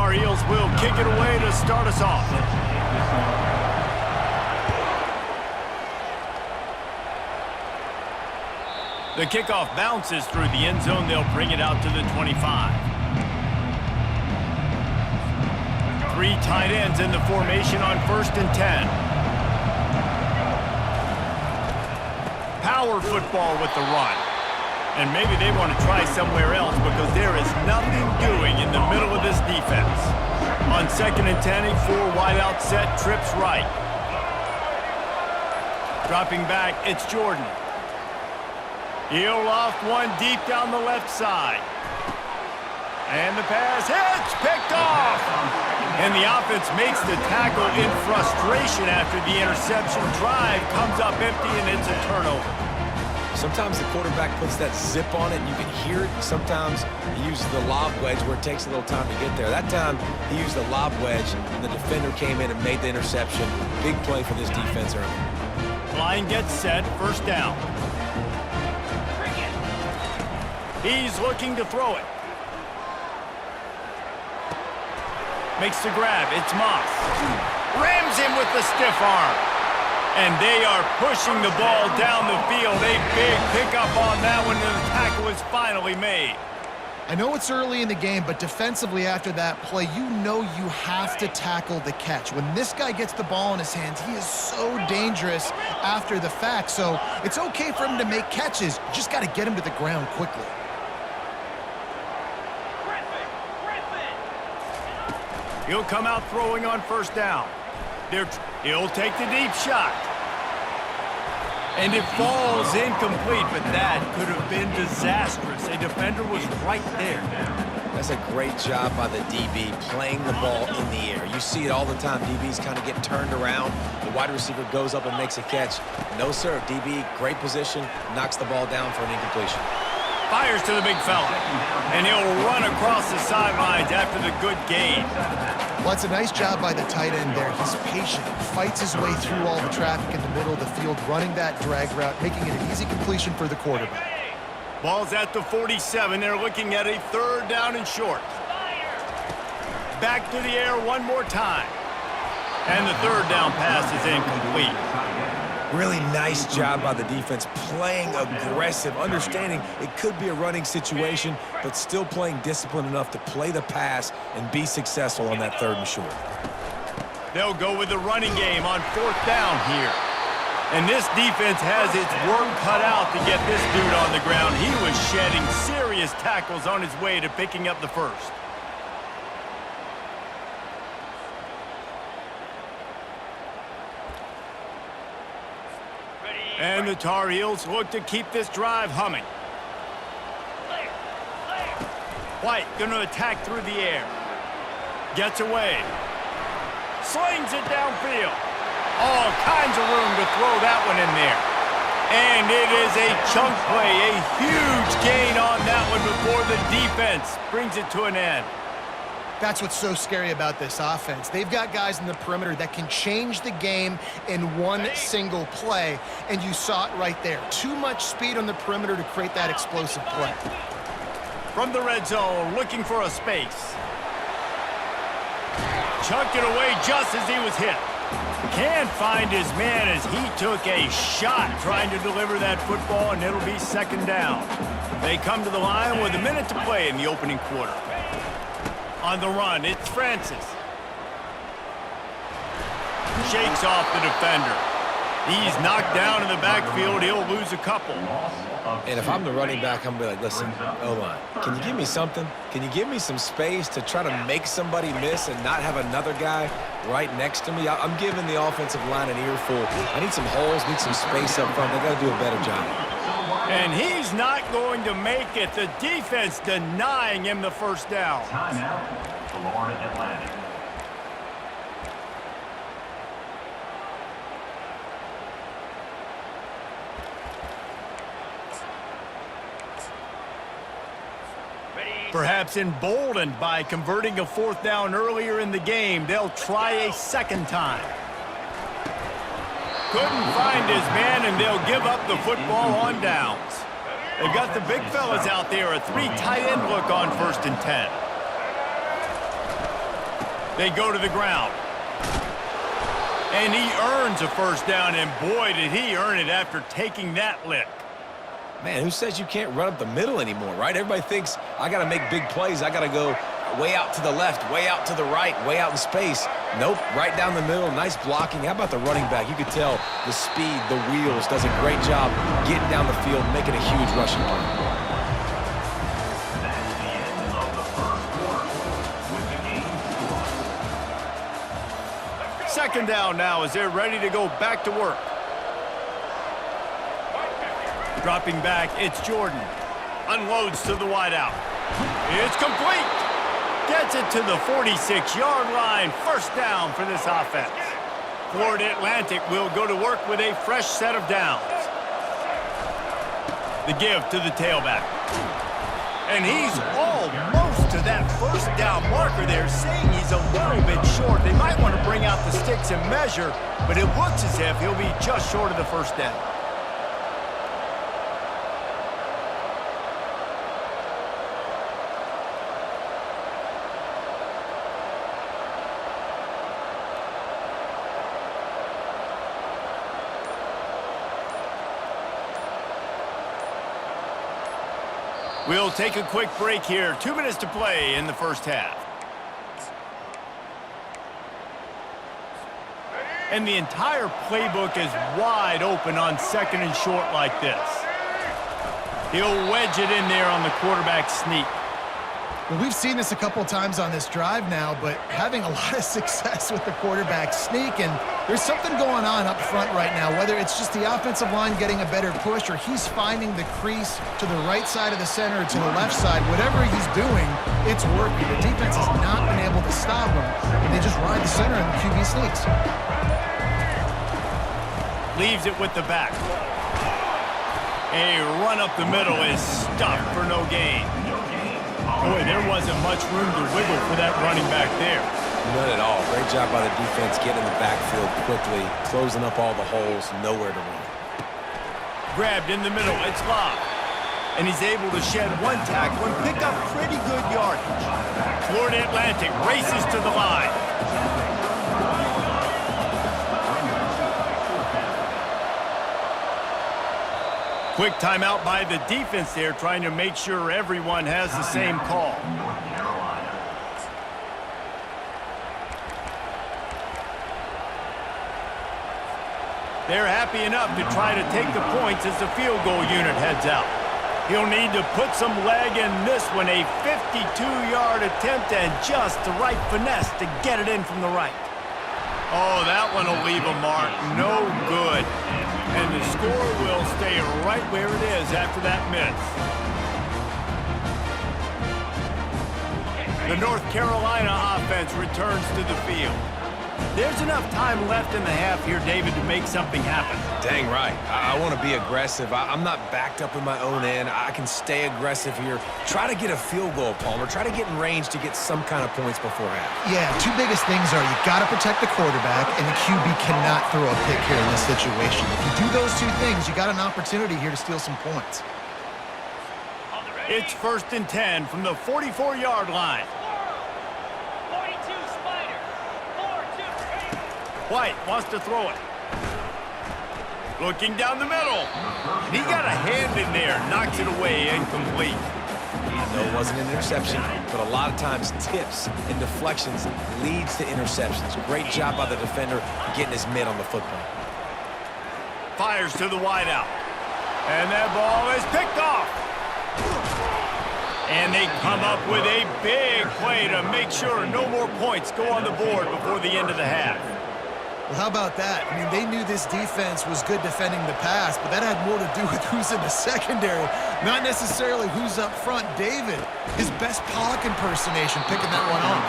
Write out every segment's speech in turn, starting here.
Tar Heels will kick it away to start us off. The kickoff bounces through the end zone. They'll bring it out to the 25. 3 tight ends in the formation on 1st and 10. Power football with the run. And maybe they want to try somewhere else because there is nothing doing in the middle of this defense. On 2nd and 10, a 4-wide-out set, trips right. Dropping back, it's Jordan. He'll loft one deep down the left side. And the pass hits, picked off. And the offense makes the tackle in frustration after the interception. Drive comes up empty, and it's a turnover. Sometimes the quarterback puts that zip on it, and you can hear it. Sometimes he uses the lob wedge where it takes a little time to get there. That time, he used the lob wedge, and the defender came in and made the interception. Big play for this defense early. Line gets set, 1st down. He's looking to throw it. Makes the grab. It's Moss. Rams him with the stiff arm. And they are pushing the ball down the field. A big pickup on that one, and the tackle is finally made. I know it's early in the game, but defensively after that play, you know you have to tackle the catch. When this guy gets the ball in his hands, he is so dangerous after the fact. So it's okay for him to make catches. You just got to get him to the ground quickly. He'll come out throwing on 1st down. He'll take the deep shot. And it falls incomplete, but that could have been disastrous. A defender was right there. That's a great job by the DB playing the ball in the air. You see it all the time. DBs kind of get turned around. The wide receiver goes up and makes a catch. No, sir. DB, great position, knocks the ball down for an incompletion. Fires to the big fella, and he'll run across the sidelines after the good gain. Well, it's a nice job by the tight end there. He's patient, fights his way through all the traffic in the middle of the field, running that drag route, making it an easy completion for the quarterback. Ball's at the 47. They're looking at a 3rd down and short. Back to the air one more time. And the 3rd down pass is incomplete. Really nice job by the defense, playing aggressive, understanding it could be a running situation, but still playing disciplined enough to play the pass and be successful on that 3rd and short. They'll go with the running game on 4th down here. And this defense has its work cut out to get this dude on the ground. He was shedding serious tackles on his way to picking up the 1st. And the Tar Heels look to keep this drive humming. White going to attack through the air. Gets away. Slings it downfield. All kinds of room to throw that one in there. And it is a chunk play, a huge gain on that one before the defense brings it to an end. That's what's so scary about this offense. They've got guys in the perimeter that can change the game in one single play, and you saw it right there. Too much speed on the perimeter to create that explosive play. From the red zone, looking for a space. Chucked it away just as he was hit. Can't find his man as he took a shot trying to deliver that football, and it'll be 2nd down. They come to the line with a minute to play in the opening quarter. On the run, it's Francis. Shakes off the defender. He's knocked down in the backfield. He'll lose a couple. And if I'm the running back, I'm going to be like, listen, O-line, can you give me something? Can you give me some space to try to make somebody miss and not have another guy right next to me? I'm giving the offensive line an earful. I need some holes, need some space up front. They got to do a better job. And he's not going to make it. The defense denying him the 1st down. Timeout, Florida Atlantic. Perhaps emboldened by converting a 4th down earlier in the game, they'll try a 2nd time. Couldn't find his man, and they'll give up the football on downs. They've got the big fellas out there, a 3 tight end look on 1st and 10. They go to the ground. And he earns a first down, and boy, did he earn it after taking that lick. Man, who says you can't run up the middle anymore, right? Everybody thinks I got to make big plays. I got to go way out to the left, way out to the right, way out in space. Nope, right down the middle. Nice blocking. How about the running back? You could tell the speed, the wheels, does a great job getting down the field, making a huge rushing play. That's the end of the first quarter. With the game scored. Second down now as they're ready to go back to work. Dropping back, it's Jordan. Unloads to the wideout. It's complete. Gets it to the 46-yard line. First down for this offense. Florida Atlantic will go to work with a fresh set of downs. The give to the tailback. And he's almost to that first down marker there, saying he's a little bit short. They might want to bring out the sticks and measure, but it looks as if he'll be just short of the first down. We'll take a quick break here. 2 minutes to play in the first half. And the entire playbook is wide open on second and short like this. He'll wedge it in there on the quarterback sneak. Well, we've seen this a couple times on this drive now, but having a lot of success with the quarterback sneak, and there's something going on up front right now, whether it's just the offensive line getting a better push or he's finding the crease to the right side of the center or to the left side. Whatever he's doing, it's working. The defense has not been able to stop him, and they just ride the center and the QB sneaks. Leaves it with the back. A run up the middle is stuffed for no gain. Boy, there wasn't much room to wiggle for that running back there. None at all. Great job by the defense getting in the backfield quickly, closing up all the holes, nowhere to run. Grabbed in the middle, it's Love. And he's able to shed one tackle and pick up pretty good yardage. Florida Atlantic races to the line. Quick timeout by the defense there, trying to make sure everyone has the same call. They're happy enough to try to take the points as the field goal unit heads out. He'll need to put some leg in this one, a 52-yard attempt and just the right finesse to get it in from the right. Oh, that one will leave a mark. No good. And the score will stay right where it is after that miss. The North Carolina offense returns to the field. There's enough time left in the half here, David, to make something happen. Dang right. I want to be aggressive. I'm not backed up in my own end. I can stay aggressive here. Try to get a field goal, Palmer. Try to get in range to get some kind of points before half. Yeah, two biggest things are you got to protect the quarterback, and the QB cannot throw a pick here in this situation. If you do those two things, you got an opportunity here to steal some points. It's 1st and 10 from the 44-yard line. White wants to throw it. Looking down the middle. And he got a hand in there. Knocks it away, incomplete. I know it wasn't an interception, but a lot of times tips and deflections leads to interceptions. Great job by the defender getting his mitt on the football. Fires to the wideout. And that ball is picked off. And they come up with a big play to make sure no more points go on the board before the end of the half. Well, how about that? I mean, they knew this defense was good defending the pass, but that had more to do with who's in the secondary, not necessarily who's up front. David, his best Pollock impersonation, picking that one off.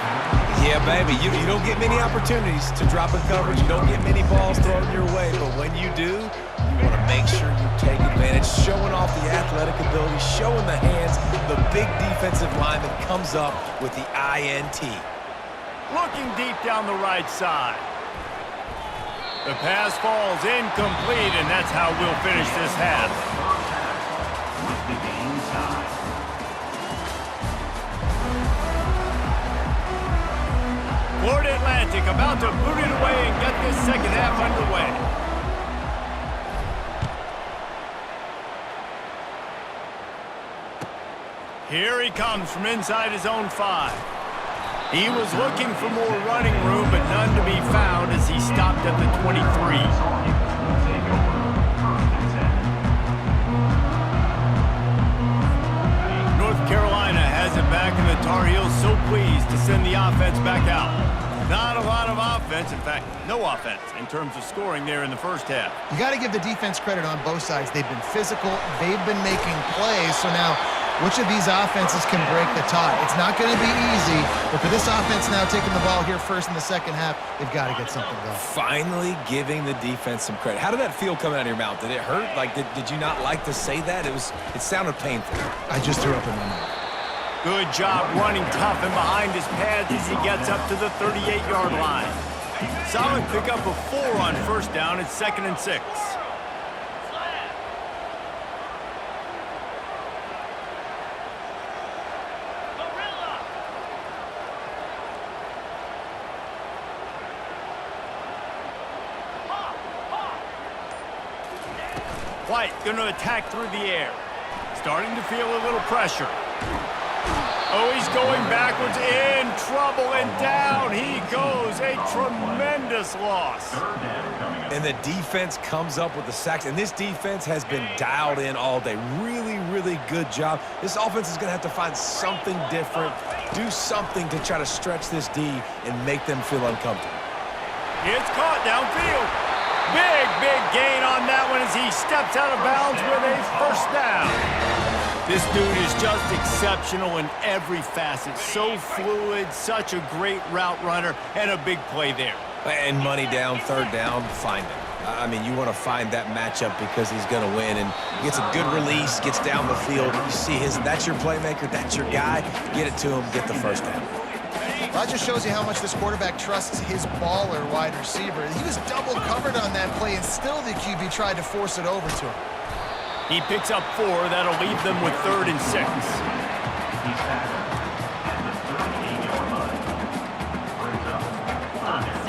Yeah, baby, you don't get many opportunities to drop in coverage. You don't get many balls thrown your way, but when you do, you want to make sure you take advantage, showing off the athletic ability, showing the hands, the big defensive lineman comes up with the INT. Looking deep down the right side. The pass falls incomplete, and that's how we'll finish this half. With the game tied. Florida Atlantic about to boot it away and get this second half underway. Here he comes from inside his own 5. He was looking for more running room, but none to be found as he stopped at the 23. Carolina has it back, and the Tar Heels so pleased to send the offense back out. Not a lot of offense, in fact, no offense in terms of scoring there in the first half. You got to give the defense credit on both sides. They've been physical. They've been making plays. So now, which of these offenses can break the tie? It's not going to be easy, but for this offense now taking the ball here first in the second half, they've got to get something going. Finally giving the defense some credit. How did that feel coming out of your mouth? Did it hurt? Like, did you not like to say that? It sounded painful. I just threw up in my mouth. Good job running tough and behind his pads as he gets up to the 38-yard line. Solid pickup of 4 on first down. It's 2nd and 6. White going to attack through the air. Starting to feel a little pressure. Oh, he's going backwards, in trouble, and down he goes. A tremendous loss. And the defense comes up with the sacks, and this defense has been dialed in all day. Really, really good job. This offense is going to have to find something different, do something to try to stretch this D and make them feel uncomfortable. It's caught downfield. Big gain on that one as he steps out of bounds with a first down. This dude is just exceptional in every facet. So fluid, such a great route runner, and a big play there. And money down, third down, find him. I mean, you want to find that matchup because he's going to win. And gets a good release, gets down the field. You see that's your playmaker, that's your guy. Get it to him, get the first down. Well, that just shows you how much this quarterback trusts his baller wide receiver. He was double covered on that play, and still the QB tried to force it over to him. He picks up 4. That'll leave them with 3rd and 6.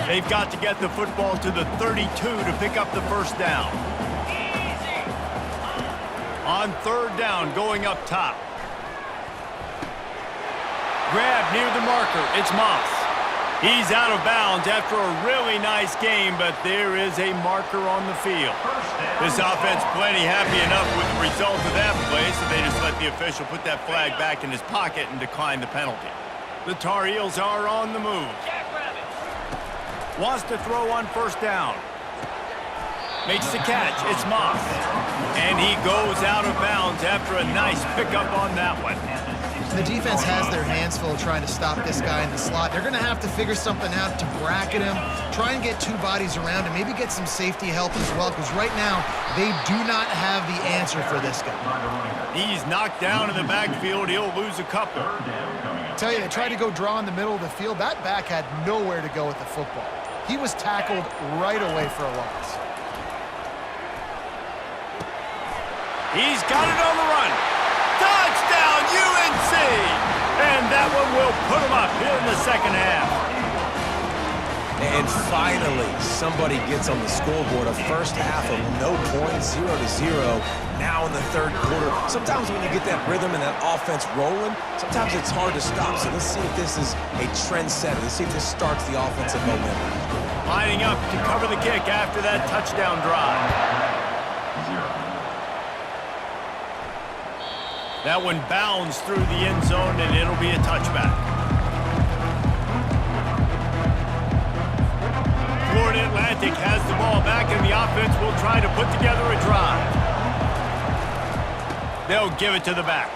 They've got to get the football to the 32 to pick up the first down. On 3rd down, going up top. Grab near the marker. It's Moss. He's out of bounds after a really nice game, but there is a marker on the field. This offense plenty happy enough with the result of that play, so they just let the official put that flag back in his pocket and decline the penalty. The Tar Heels are on the move. Wants to throw on first down. Makes the catch. It's Moss. And he goes out of bounds after a nice pickup on that one. The defense has their hands full trying to stop this guy in the slot. They're going to have to figure something out to bracket him, try and get 2 bodies around him, maybe get some safety help as well, because right now they do not have the answer for this guy. He's knocked down in the backfield. He'll lose a couple. I tell you, they tried to go draw in the middle of the field. That back had nowhere to go with the football. He was tackled right away for a loss. He's got it on the run. Touchdown, UNC! And that one will put him up here in the second half. And finally, somebody gets on the scoreboard. A first half of no points, 0-0. Now in the 3rd quarter. Sometimes when you get that rhythm and that offense rolling, sometimes it's hard to stop. So let's see if this is a trend setter. Let's see if this starts the offensive momentum. Lining up to cover the kick after that touchdown drive. That one bounds through the end zone, and it'll be a touchback. Florida Atlantic has the ball back, and the offense will try to put together a drive. They'll give it to the back.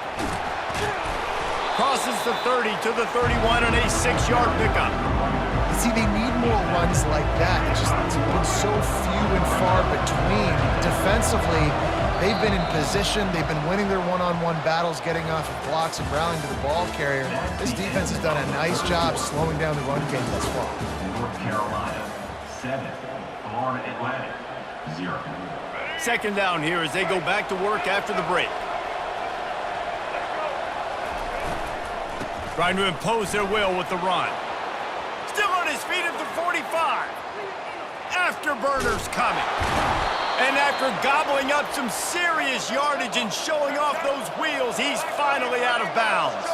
Crosses the 30 to the 31 on a 6-yard pickup. See, they need more runs like that. It's been so few and far between. Defensively, they've been in position. They've been winning their one-on-one battles, getting off of blocks and rallying to the ball carrier. This defense has done a nice job slowing down the run game thus far. North Carolina, 7. Florida Atlantic, 0. Second down here as they go back to work after the break. Trying to impose their will with the run. Still on his feet at the 45. Afterburners coming. And after gobbling up some serious yardage and showing off those wheels, he's finally out of bounds.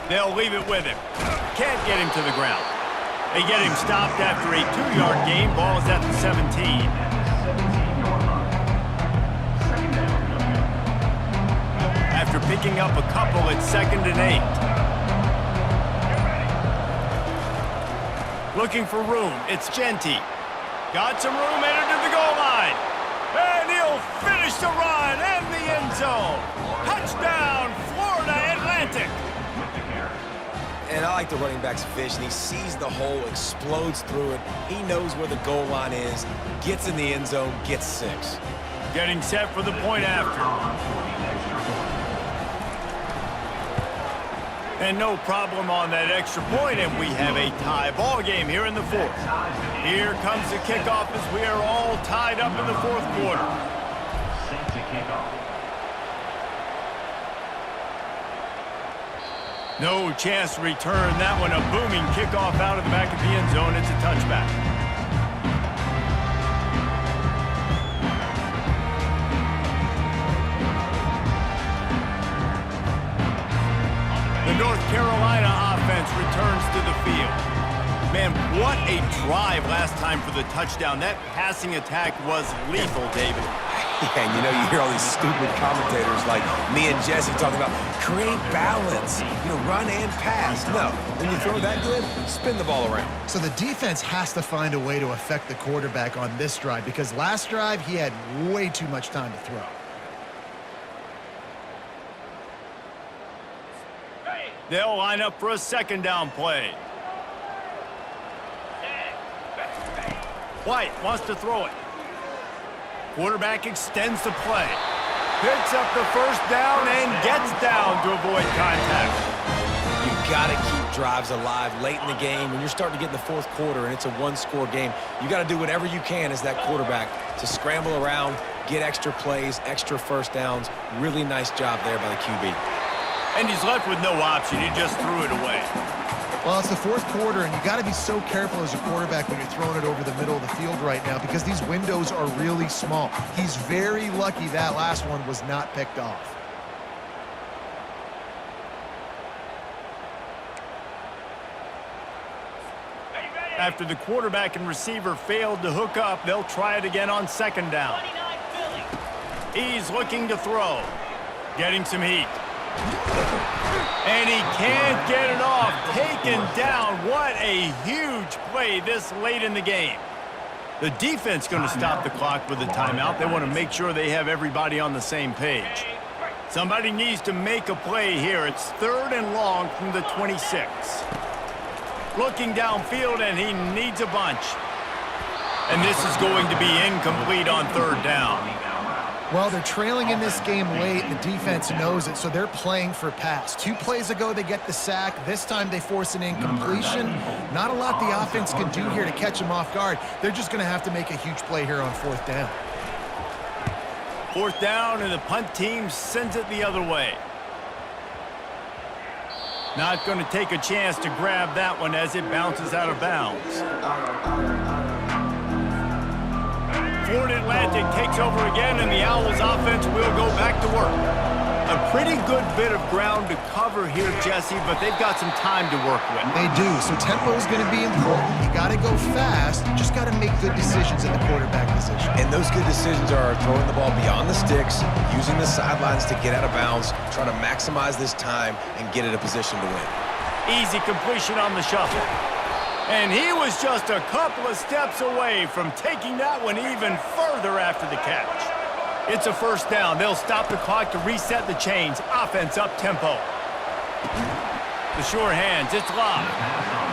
They'll leave it with him. Can't get him to the ground. They get him stopped after a 2-yard gain. Ball is at the 17. After picking up a couple, it's 2nd and 8. Looking for room. It's Genty. Got some room, headed to the goal line. And he'll finish the run and the end zone. Touchdown, Florida Atlantic. And I like the running back's vision. He sees the hole, explodes through it. He knows where the goal line is, gets in the end zone, gets 6. Getting set for the point after. And no problem on that extra point, and we have a tie ball game here in the 4th. Here comes the kickoff as we are all tied up in the 4th quarter. Set to kickoff. No chance to return that one. A booming kickoff out of the back of the end zone. It's a touchback. The North Carolina offense returns to the field. Man, what a drive last time for the touchdown. That passing attack was lethal, David. Yeah, and you know, you hear all these stupid commentators like me and Jesse talking about create balance, run and pass. No, when you throw that good, spin the ball around. So the defense has to find a way to affect the quarterback on this drive because last drive he had way too much time to throw. They'll line up for a 2nd down play. White wants to throw it. Quarterback extends the play. Picks up the 1st down and gets down to avoid contact. You got to keep drives alive late in the game. When you're starting to get in the 4th quarter and it's a 1-score game, you got to do whatever you can as that quarterback to scramble around, get extra plays, extra 1st downs. Really nice job there by the QB. And he's left with no option. He just threw it away. Well, it's the 4th quarter, and you got to be so careful as a quarterback when you're throwing it over the middle of the field right now because these windows are really small. He's very lucky that last one was not picked off. After the quarterback and receiver failed to hook up, they'll try it again on 2nd down. He's looking to throw. Getting some heat. And he can't get it off. Taken down. What a huge play this late in the game. The defense going to stop the clock with a timeout. They want to make sure they have everybody on the same page. Somebody needs to make a play here. It's 3rd and long from the 26. Looking downfield, and he needs a bunch. And this is going to be incomplete on 3rd down. Well, they're trailing in this game late. The defense knows it, so they're playing for pass. 2 plays ago, they get the sack. This time, they force an incompletion. Not a lot the offense can do here to catch them off guard. They're just going to have to make a huge play here on 4th down. 4th down, and the punt team sends it the other way. Not going to take a chance to grab that one as it bounces out of bounds. Florida Atlantic takes over again, and the Owls offense will go back to work. A pretty good bit of ground to cover here, Jesse, but they've got some time to work with. They do, so tempo is going to be important. You got to go fast. You just got to make good decisions in the quarterback position. And those good decisions are throwing the ball beyond the sticks, using the sidelines to get out of bounds, trying to maximize this time and get in a position to win. Easy completion on the shuffle. And he was just a couple of steps away from taking that one even further after the catch. It's a 1st down. They'll stop the clock to reset the chains. Offense up tempo. The sure hands, it's locked.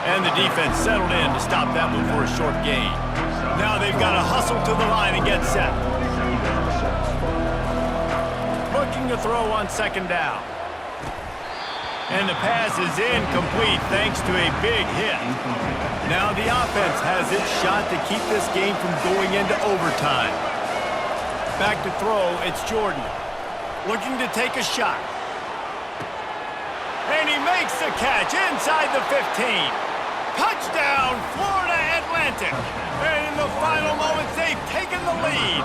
And the defense settled in to stop that one for a short gain. Now they've got to hustle to the line and get set. looking to throw on second down. And the pass is incomplete thanks to a big hit. Now the offense has its shot to keep this game from going into overtime. Back to throw, it's Jordan. Looking to take a shot. And he makes the catch inside the 15. Touchdown, Florida Atlantic. And in the final moments, they've taken the lead.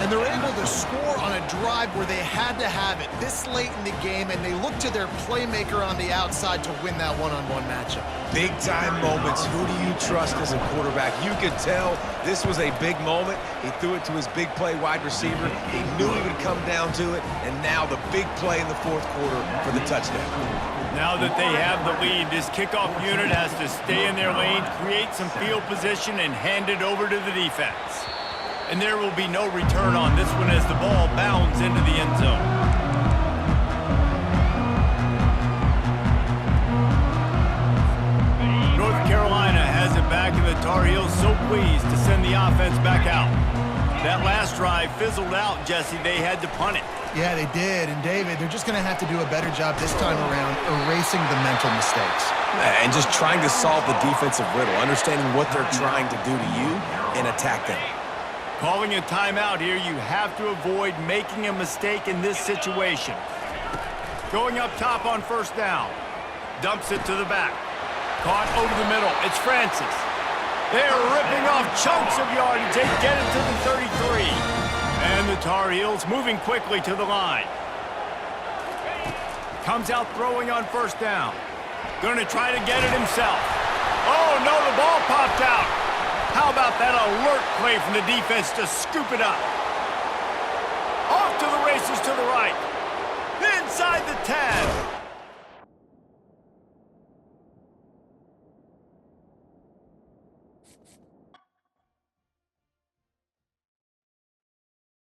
And they're able to score on a drive where they had to have it this late in the game, and they look to their playmaker on the outside to win that one-on-one matchup. Big-time moments. Who do you trust as a quarterback? You could tell this was a big moment. He threw it to his big play wide receiver. He knew he would come down to it, and now the big play in the fourth quarter for the touchdown. Now that they have the lead, this kickoff unit has to stay in their lane, create some field position, and hand it over to the defense. And there will be no return on this one as the ball bounds into the end zone. North Carolina has it back, and the Tar Heels so pleased to send the offense back out. That last drive fizzled out, Jesse. They had to punt it. Yeah, they did. And, David, they're just going to have to do a better job this time around erasing the mental mistakes. And just trying to solve the defensive riddle, understanding what they're trying to do to you and attack them. Calling a timeout here, you have to avoid making a mistake in this situation. Going up top on first down. Dumps it to the back. Caught over the middle. It's Francis. They're ripping off chunks of yardage. They get it to the 33. And the Tar Heels moving quickly to the line. Comes out throwing on first down. Going to try to get it himself. Oh, no, the ball popped out. How about that alert play from the defense to scoop it up? Off to the races to the right. Inside the 10.